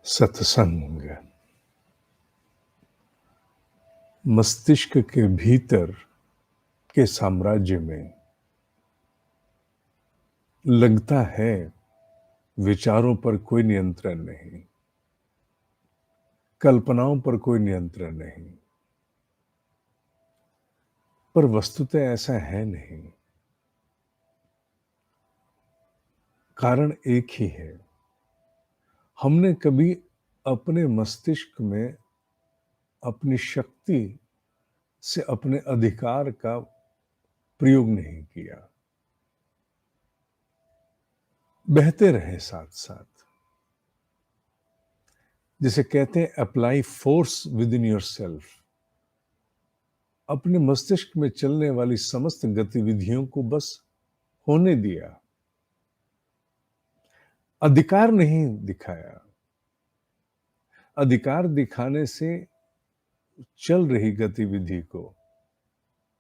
सत्संग मस्तिष्क के भीतर के साम्राज्य में लगता है विचारों पर कोई नियंत्रण नहीं, कल्पनाओं पर कोई नियंत्रण नहीं, पर वस्तुतः ऐसा है नहीं। कारण एक ही है, हमने कभी अपने मस्तिष्क में अपनी शक्ति से अपने अधिकार का प्रयोग नहीं किया। बहते रहे साथ साथ, जिसे कहते हैं apply force with in your self. अपने मस्तिष्क में चलने वाली समस्त गतिविधियों को बस होने दिया, अधिकार नहीं दिखाया। अधिकार दिखाने से चल रही गतिविधि को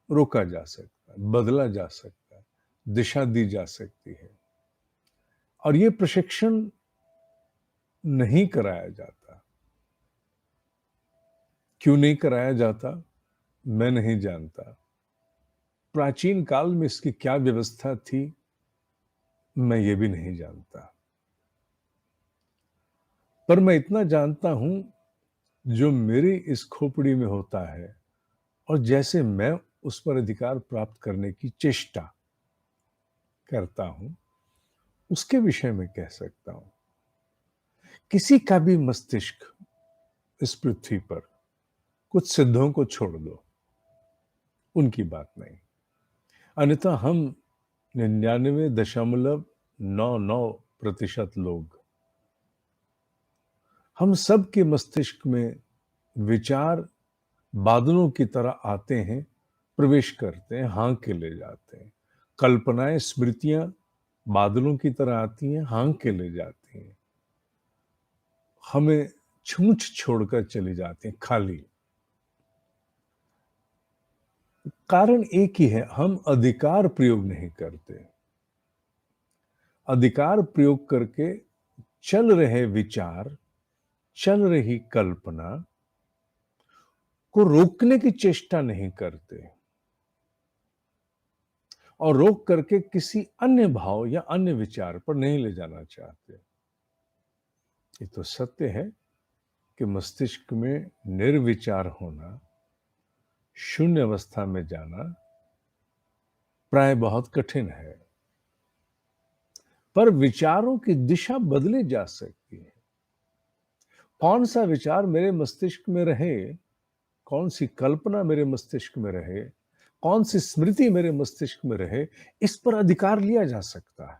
रोका जा सकता है, बदला जा सकता है, दिशा दी जा सकती है। और ये प्रशिक्षण नहीं कराया जाता। क्यों नहीं कराया जाता, मैं नहीं जानता। प्राचीन काल में इसकी क्या व्यवस्था थी, मैं ये भी नहीं जानता। पर मैं इतना जानता हूं, जो मेरी इस खोपड़ी में होता है और जैसे मैं उस पर अधिकार प्राप्त करने की चेष्टा करता हूं, उसके विषय में कह सकता हूं। किसी का भी मस्तिष्क इस पृथ्वी पर, कुछ सिद्धों को छोड़ दो, उनकी बात नहीं, अन्यथा हम 99.99% लोग, हम सब के मस्तिष्क में विचार बादलों की तरह आते हैं, प्रवेश करते हैं, हाँक के ले जाते हैं। कल्पनाएं, स्मृतियां बादलों की तरह आती हैं, हाँक के ले जाती हैं, हमें छूछ छोड़कर चली जाती हैं खाली। कारण एक ही है, हम अधिकार प्रयोग नहीं करते। अधिकार प्रयोग करके चल रहे विचार, चल रही कल्पना को रोकने की चेष्टा नहीं करते और रोक करके किसी अन्य भाव या अन्य विचार पर नहीं ले जाना चाहते। ये तो सत्य है कि मस्तिष्क में निर्विचार होना, शून्य अवस्था में जाना प्राय बहुत कठिन है। पर विचारों की दिशा बदली जा सकती है। कौन सा विचार मेरे मस्तिष्क में रहे, कौन सी कल्पना मेरे मस्तिष्क में रहे, कौन सी स्मृति मेरे मस्तिष्क में रहे, इस पर अधिकार लिया जा सकता है।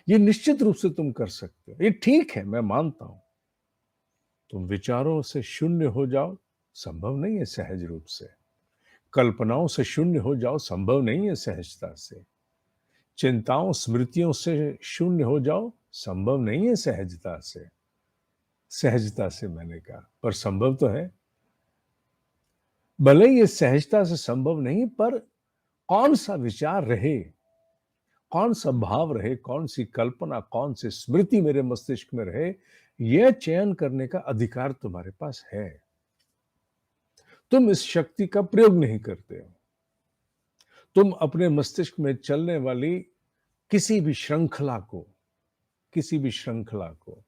ये निश्चित रूप से तुम कर सकते हो, ये ठीक है, मैं मानता हूं। तुम विचारों से शून्य हो जाओ, संभव नहीं है सहज रूप से। कल्पनाओं से शून्य हो जाओ, संभव नहीं है सहजता से। चिंताओं, स्मृतियों से शून्य हो जाओ, संभव नहीं है सहजता से। सहजता से मैंने कहा, पर संभव तो है। भले ये सहजता से संभव नहीं, पर कौन सा विचार रहे, कौन सा भाव रहे, कौन सी कल्पना, कौन सी स्मृति मेरे मस्तिष्क में रहे, यह चयन करने का अधिकार तुम्हारे पास है। तुम इस शक्ति का प्रयोग नहीं करते हो। तुम अपने मस्तिष्क में चलने वाली किसी भी श्रृंखला को, किसी भी श्रृंखला को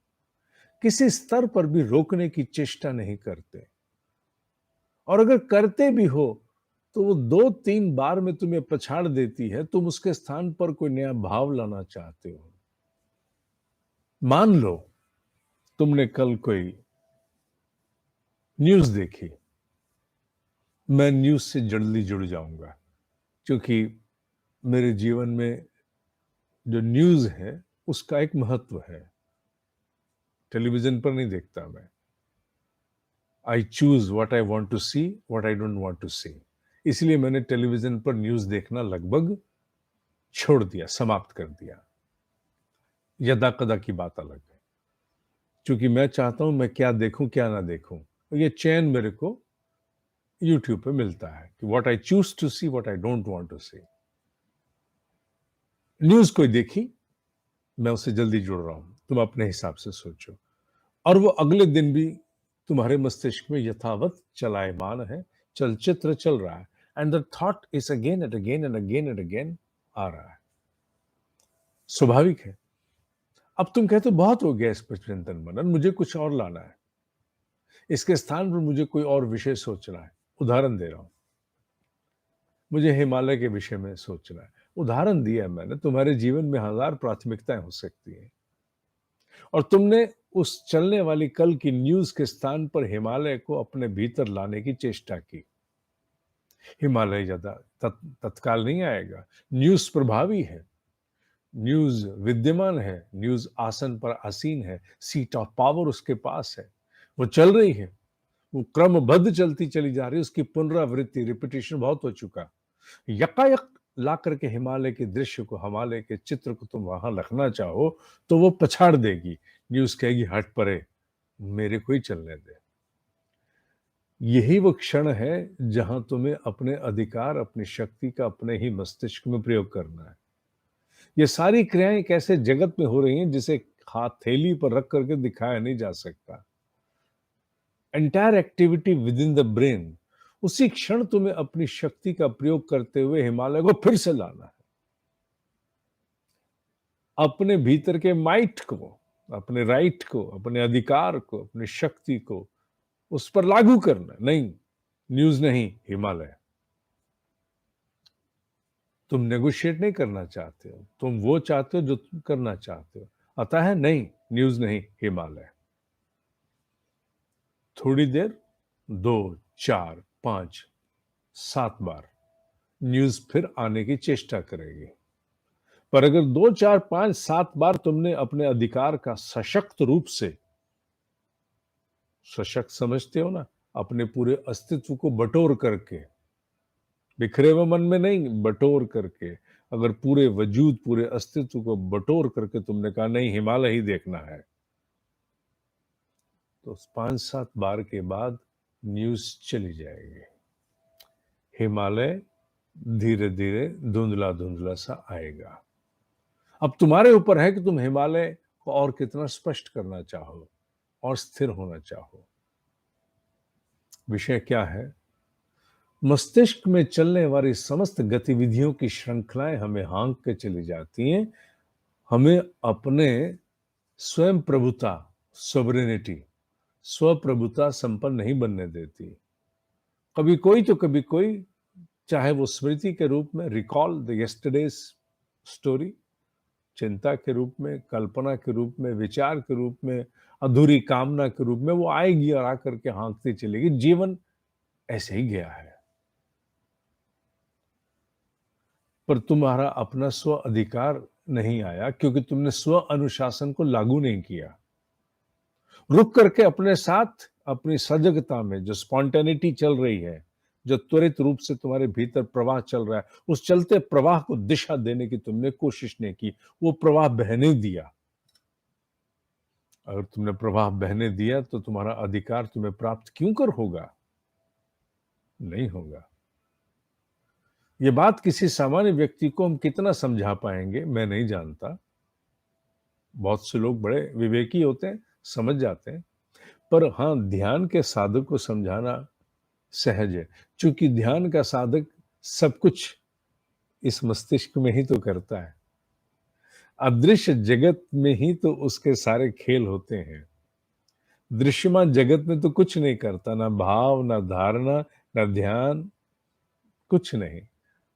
किसी स्तर पर भी रोकने की चेष्टा नहीं करते। और अगर करते भी हो तो वो 2-3 बार में तुम्हें पछाड़ देती है। तुम उसके स्थान पर कोई नया भाव लाना चाहते हो। मान लो तुमने कल कोई न्यूज देखी, मैं न्यूज से जल्दी जुड़ जाऊंगा, क्योंकि मेरे जीवन में जो न्यूज है उसका एक महत्व है। टेलीविजन पर नहीं देखता मैं। I choose what I want to see, what I don't want to see. इसलिए मैंने टेलीविजन पर न्यूज देखना लगभग छोड़ दिया, समाप्त कर दिया। यदा कदा की बात अलग है, क्योंकि मैं चाहता हूं मैं क्या देखूं क्या ना देखूं। ये चैन मेरे को यूट्यूब पे मिलता है कि what I choose to see, what I don't want to see. News कोई देखी, मैं उससे जल्दी जुड़ रहा हूं। तुम अपने हिसाब से सोचो, और वो अगले दिन भी तुम्हारे मस्तिष्क में यथावत चलायमान है, चलचित्र चल रहा है, and the thought is again and again and again and again आ रहा है। स्वाभाविक है। अब तुम कहते हो बहुत हो गया इस पर चिंतन मनन, मुझे कुछ और लाना है, इसके स्थान पर मुझे कोई और विषय सोचना है। उदाहरण दे रहा हूं, मुझे हिमालय के विषय में सोचना है। उदाहरण दिया है मैंने, तुम्हारे जीवन में हजार प्राथमिकताएं हो सकती हैं, और तुमने उस चलने वाली कल की न्यूज के स्थान पर हिमालय को अपने भीतर लाने की चेष्टा की। हिमालय ज्यादा तत्काल नहीं आएगा। न्यूज प्रभावी है, न्यूज विद्यमान है, न्यूज आसन पर आसीन है, सीट ऑफ पावर उसके पास है, वो चल रही है, वो क्रमबद्ध चलती चली जा रही है, उसकी पुनरावृत्ति रिपीटेशन बहुत हो चुका। यकायक ला करके हिमालय के दृश्य को, हिमालय के चित्र को तुम वहां रखना चाहो तो वो पछाड़ देगी। न्यूज कहेगी हट परे, मेरे को ही चलने दे। यही वो क्षण है जहां तुम्हें अपने अधिकार, अपनी शक्ति का अपने ही मस्तिष्क में प्रयोग करना है। ये सारी क्रियाएं कैसे जगत में हो रही हैं जिसे हथेली पर रख करके दिखाया नहीं जा सकता। Entire activity with in the brain. उसी क्षण तुम्हें अपनी शक्ति का प्रयोग करते हुए हिमालय को फिर से लाना है। अपने भीतर के माइट को, अपने राइट को, अपने अधिकार को, अपनी शक्ति को उस पर लागू करना। नहीं, न्यूज नहीं, हिमालय। तुम नेगोशिएट नहीं करना चाहते हो, तुम वो चाहते हो जो तुम करना चाहते हो। अतः है नहीं, न्यूज नहीं, हिमालय। थोड़ी देर, 2, 4, 5, 7 बार न्यूज फिर आने की चेष्टा करेगी। पर अगर 2, 4, 5, 7 बार तुमने अपने अधिकार का सशक्त रूप से, सशक्त समझते हो ना, अपने पूरे अस्तित्व को बटोर करके, बिखरे हुए मन में नहीं, बटोर करके, अगर पूरे वजूद, पूरे अस्तित्व को बटोर करके तुमने कहा नहीं हिमालय ही देखना है, तो 5-7 बार के बाद न्यूज चली जाएगी। हिमालय धीरे धीरे धुंधला धुंधला सा आएगा। अब तुम्हारे ऊपर है कि तुम हिमालय को और कितना स्पष्ट करना चाहो और स्थिर होना चाहो। विषय क्या है? मस्तिष्क में चलने वाली समस्त गतिविधियों की श्रृंखलाएं हमें हाँक के चली जाती हैं, हमें अपने स्वयं प्रभुता, सोवरेनिटी, स्वप्रभुता संपन्न नहीं बनने देती। कभी कोई तो कभी कोई, चाहे वो स्मृति के रूप में, रिकॉल द यस्टरडेज स्टोरी, चिंता के रूप में, कल्पना के रूप में, विचार के रूप में, अधूरी कामना के रूप में, वो आएगी और आकर के हाँकती चलेगी। जीवन ऐसे ही गया है। पर तुम्हारा अपना स्व अधिकार नहीं आया क्योंकि तुमने स्व अनुशासन को लागू नहीं किया। रुक करके अपने साथ, अपनी सजगता में जो स्पॉन्टेनिटी चल रही है, जो त्वरित रूप से तुम्हारे भीतर प्रवाह चल रहा है, उस चलते प्रवाह को दिशा देने की तुमने कोशिश नहीं की। वो प्रवाह बहने दिया। अगर तुमने प्रवाह बहने दिया तो तुम्हारा अधिकार तुम्हें प्राप्त क्यों कर होगा? नहीं होगा। ये बात किसी सामान्य व्यक्ति को हम कितना समझा पाएंगे मैं नहीं जानता। बहुत से लोग बड़े विवेकी होते हैं, समझ जाते हैं, पर हाँ, ध्यान के साधक को समझाना सहज है, क्योंकि ध्यान का साधक सब कुछ इस मस्तिष्क में ही तो करता है। अदृश्य जगत में ही तो उसके सारे खेल होते हैं। दृश्यमान जगत में तो कुछ नहीं करता, ना भाव, ना धारणा, ना ध्यान, कुछ नहीं।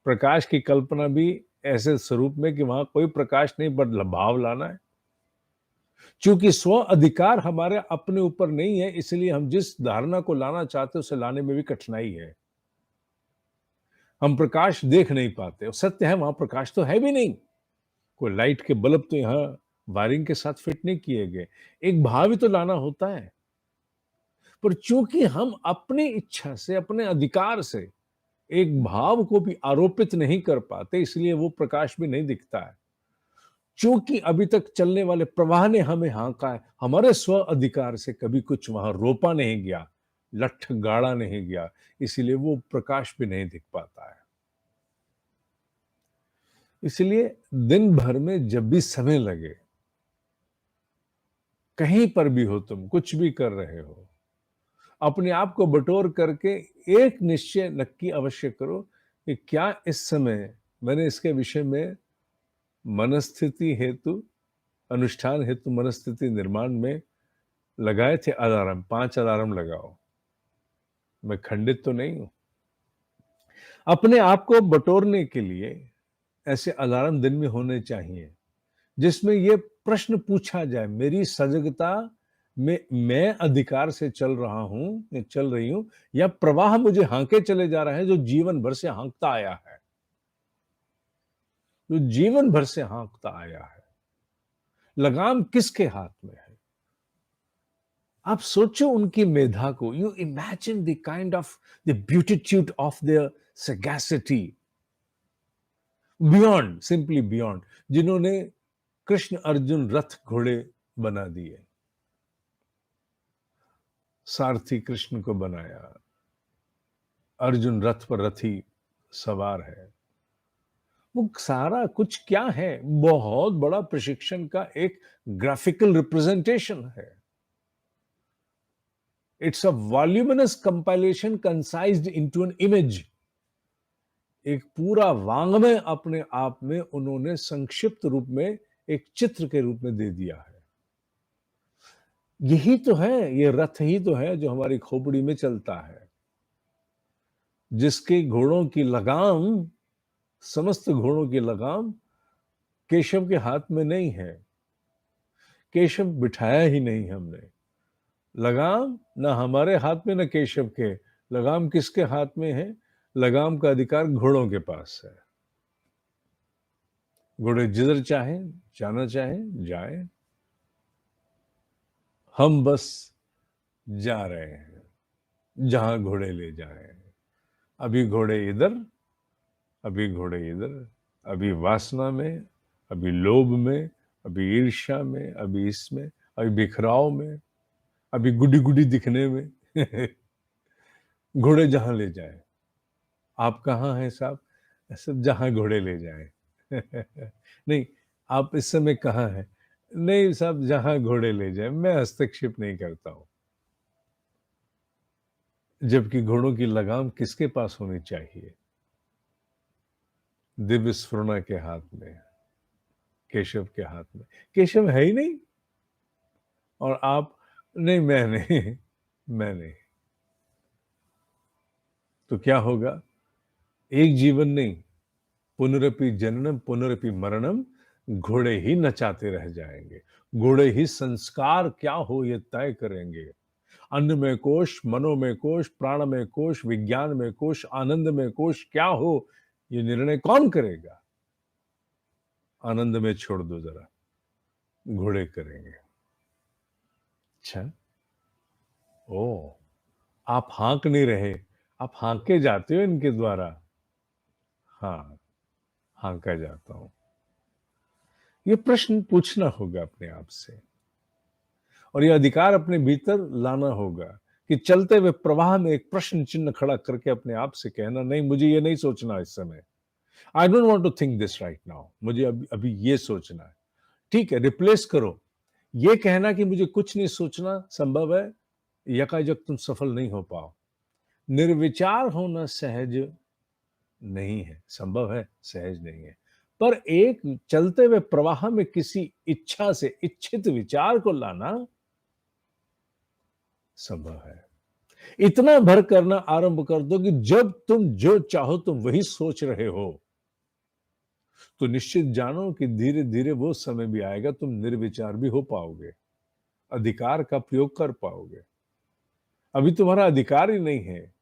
प्रकाश की कल्पना भी ऐसे स्वरूप में कि वहां कोई प्रकाश नहीं, बट भाव लाना है। क्योंकि स्व अधिकार हमारे अपने ऊपर नहीं है, इसलिए हम जिस धारणा को लाना चाहते हैं उसे लाने में भी कठिनाई है। हम प्रकाश देख नहीं पाते, और सत्य है वहां प्रकाश तो है भी नहीं। कोई लाइट के बल्ब तो यहाँ वायरिंग के साथ फिट नहीं किए गए। एक भाव ही तो लाना होता है। पर चूंकि हम अपनी इच्छा से, अपने अधिकार से एक भाव को भी आरोपित नहीं कर पाते, इसलिए वो प्रकाश भी नहीं दिखता है। चूंकि अभी तक चलने वाले प्रवाह ने हमें हाँका है, हमारे स्व अधिकार से कभी कुछ वहां रोपा नहीं गया, लठ गाड़ा नहीं गया, इसीलिए वो प्रकाश भी नहीं दिख पाता है। इसलिए दिन भर में जब भी समय लगे, कहीं पर भी हो, तुम कुछ भी कर रहे हो, अपने आप को बटोर करके एक निश्चय नक्की अवश्य करो कि क्या इस समय मैंने इसके विषय में मनस्थिति हेतु, अनुष्ठान हेतु मनस्थिति निर्माण में लगाए थे अलार्म। 5 अलार्म लगाओ, मैं खंडित तो नहीं हूं। अपने आप को बटोरने के लिए ऐसे अलार्म दिन में होने चाहिए जिसमें ये प्रश्न पूछा जाए, मेरी सजगता में मैं अधिकार से चल रहा हूं या चल रही हूं, या प्रवाह मुझे हांके चले जा रहा है जो जीवन भर से हांकता आया है, जो जीवन भर से हांकता आया है। लगाम किसके हाथ में है? आप सोचो उनकी मेधा को। You imagine the kind of the beatitude of their sagacity, beyond, simply beyond, जिन्होंने कृष्ण अर्जुन रथ घोड़े बना दिए, सारथी कृष्ण को बनाया, अर्जुन रथ पर रथी सवार है। वो सारा कुछ क्या है? बहुत बड़ा प्रशिक्षण का एक ग्राफिकल रिप्रेजेंटेशन है। It's a voluminous compilation concised into an image. एक पूरा वाङ्मय अपने आप में उन्होंने संक्षिप्त रूप में एक चित्र के रूप में दे दिया है। यही तो है, ये रथ ही तो है जो हमारी खोपड़ी में चलता है, जिसके घोड़ों की लगाम, समस्त घोड़ों की लगाम केशव के हाथ में नहीं है। केशव बिठाया ही नहीं हमने। लगाम ना हमारे हाथ में, ना केशव के। लगाम किसके हाथ में है? लगाम का अधिकार घोड़ों के पास है। घोड़े जिधर चाहे जाना चाहे जाए, हम बस जा रहे हैं जहां घोड़े ले जाए। अभी घोड़े इधर, अभी घोड़े इधर, अभी वासना में, अभी लोभ में, अभी ईर्ष्या में, अभी इसमें, अभी बिखराव में, अभी गुडी गुडी दिखने में। घोड़े जहां ले जाए। आप कहाँ हैं साहब? सब जहां घोड़े ले जाए। नहीं, आप इस समय कहाँ हैं? नहीं साहब, जहां घोड़े ले जाए, मैं हस्तक्षेप नहीं करता हूं। जबकि घोड़ों की लगाम किसके पास होनी चाहिए? दिव्य स्फुरणा के हाथ में, केशव के हाथ में। केशव है ही नहीं, और आप नहीं, मैं नहीं, मैं नहीं। तो क्या होगा? एक जीवन नहीं, पुनरपि जननम पुनरपि मरणम, घोड़े ही नचाते रह जाएंगे। घोड़े ही संस्कार क्या हो ये तय करेंगे। अन्न में कोश, मनो में कोश, प्राण में कोश, विज्ञान में कोश, आनंद में कोश क्या हो, ये निर्णय कौन करेगा? आनंद में छोड़ दो जरा, घोड़े करेंगे। अच्छा, ओ, आप हाँक नहीं रहे, आप हाँके जाते हो इनके द्वारा। हाँ, हाँका जाता हूं। ये प्रश्न पूछना होगा अपने आप से, और ये अधिकार अपने भीतर लाना होगा कि चलते हुए प्रवाह में एक प्रश्न चिन्ह खड़ा करके अपने आप से कहना, नहीं, मुझे ये नहीं सोचना इस समय। I don't want to think this right now. मुझे अभी अभी ये सोचना है। ठीक है, रिप्लेस करो। ये कहना कि मुझे कुछ नहीं सोचना संभव है, यकायक तुम सफल नहीं हो पाओ। निर्विचार होना सहज नहीं है, संभव है, सहज नहीं है। पर एक चलते हुए प्रवाह में किसी इच्छा से इच्छित विचार को लाना संभव है। इतना भर करना आरंभ कर दो कि जब तुम जो चाहो तुम वही सोच रहे हो, तो निश्चित जानो कि धीरे धीरे वो समय भी आएगा, तुम निर्विचार भी हो पाओगे, अधिकार का प्रयोग कर पाओगे। अभी तुम्हारा अधिकार ही नहीं है।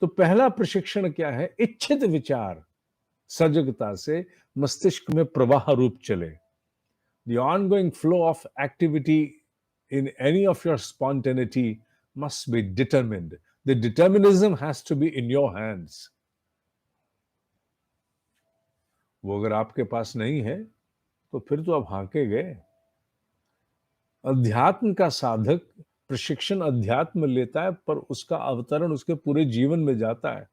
तो पहला प्रशिक्षण क्या है? इच्छित विचार सजगता से मस्तिष्क में प्रवाह रूप चले। The ongoing flow of activity in any of your spontaneity must be determined. The determinism has to be in your hands. वो अगर आपके पास नहीं है तो फिर तो आप हाके गए। अध्यात्म का साधक प्रशिक्षण अध्यात्म लेता है, पर उसका अवतरण उसके पूरे जीवन में जाता है,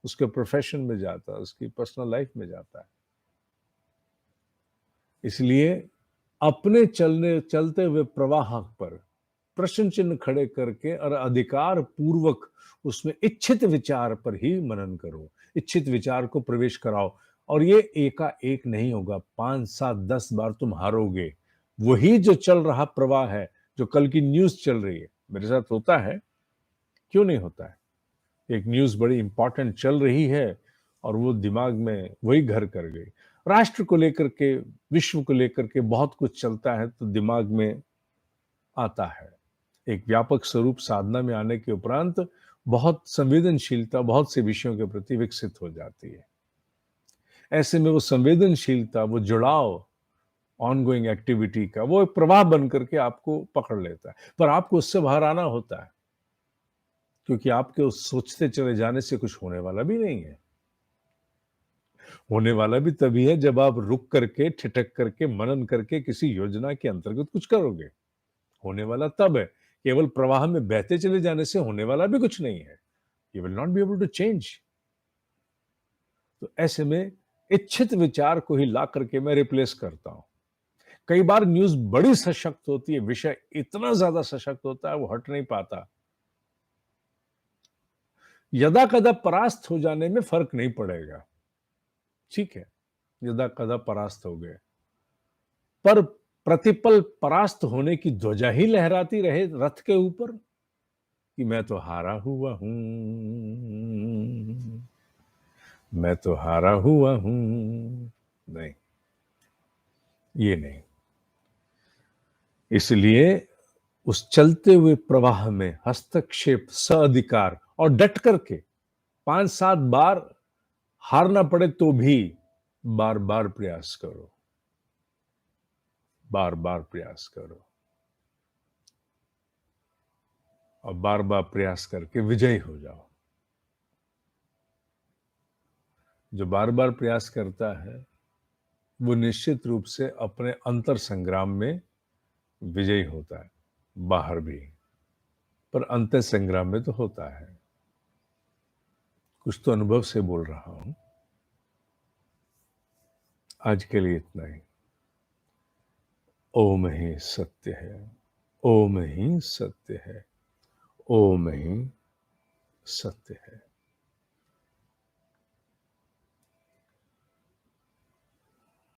उसके प्रोफेशन में जाता है, उसकी पर्सनल लाइफ में जाता है। इसलिए अपने चलते हुए प्रवाह पर प्रश्न चिन्ह खड़े करके और अधिकार पूर्वक उसमें इच्छित विचार पर ही मनन करो, इच्छित विचार को प्रवेश कराओ। और ये एकाएक नहीं होगा, 5, 7, 10 बार तुम हारोगे। वही जो चल रहा प्रवाह है, जो कल की न्यूज़ चल रही है, मेरे साथ होता है, क्यों नहीं होता है? एक न्यूज़ बड़ी इंपॉर्टेंट चल रही है और वो दिमाग में वही घर कर गई। राष्ट्र को लेकर के, विश्व को लेकर के बहुत कुछ चलता है तो दिमाग में आता है। एक व्यापक स्वरूप साधना में आने के उपरांत बहुत संवेदनशीलता बहुत से विषयों के प्रति विकसित हो जाती है। ऐसे में वो संवेदनशीलता, वो जुड़ाव ऑनगोइंग एक्टिविटी का, वो एक प्रवाह बन करके आपको पकड़ लेता है। पर आपको उससे बाहर आना होता है, क्योंकि आपके उस सोचते चले जाने से कुछ होने वाला भी नहीं है। होने वाला भी तभी है जब आप रुक करके, ठिठक करके, मनन करके किसी योजना के अंतर्गत कुछ करोगे। होने वाला तब है, केवल प्रवाह में बहते चले जाने से होने वाला भी कुछ नहीं है। You will not be able to change. तो ऐसे में इच्छित विचार को ही ला करके मैं रिप्लेस करता हूं। कई बार न्यूज़ बड़ी सशक्त होती है, विषय इतना ज़्यादा सशक्त होता है, वो हट नहीं पाता। यदाकदा परास्त हो जाने में फ़र्क नहीं पड़ेगा, ठीक है, यदाकदा परास्त हो गए। पर प्रतिपल परास्त होने की ध्वजा ही लहराती रहे रथ के ऊपर कि मैं तो हारा हुआ हूँ, मैं तो हारा हुआ हूँ। नहीं, ये नहीं। इसलिए उस चलते हुए प्रवाह में हस्तक्षेप, सअधिकार और डट करके 5-7 बार हारना पड़े तो भी बार-बार प्रयास करो, बार-बार प्रयास करो और बार-बार प्रयास करके विजयी हो जाओ। जो बार-बार प्रयास करता है, वो निश्चित रूप से अपने अंतर संग्राम में विजयी होता है, बाहर भी। पर अंतर संग्राम में तो होता है। कुछ तो अनुभव से बोल रहा हूं। आज के लिए इतना ही। ओम ही सत्य है, ओम ही सत्य है, ओम ही सत्य है।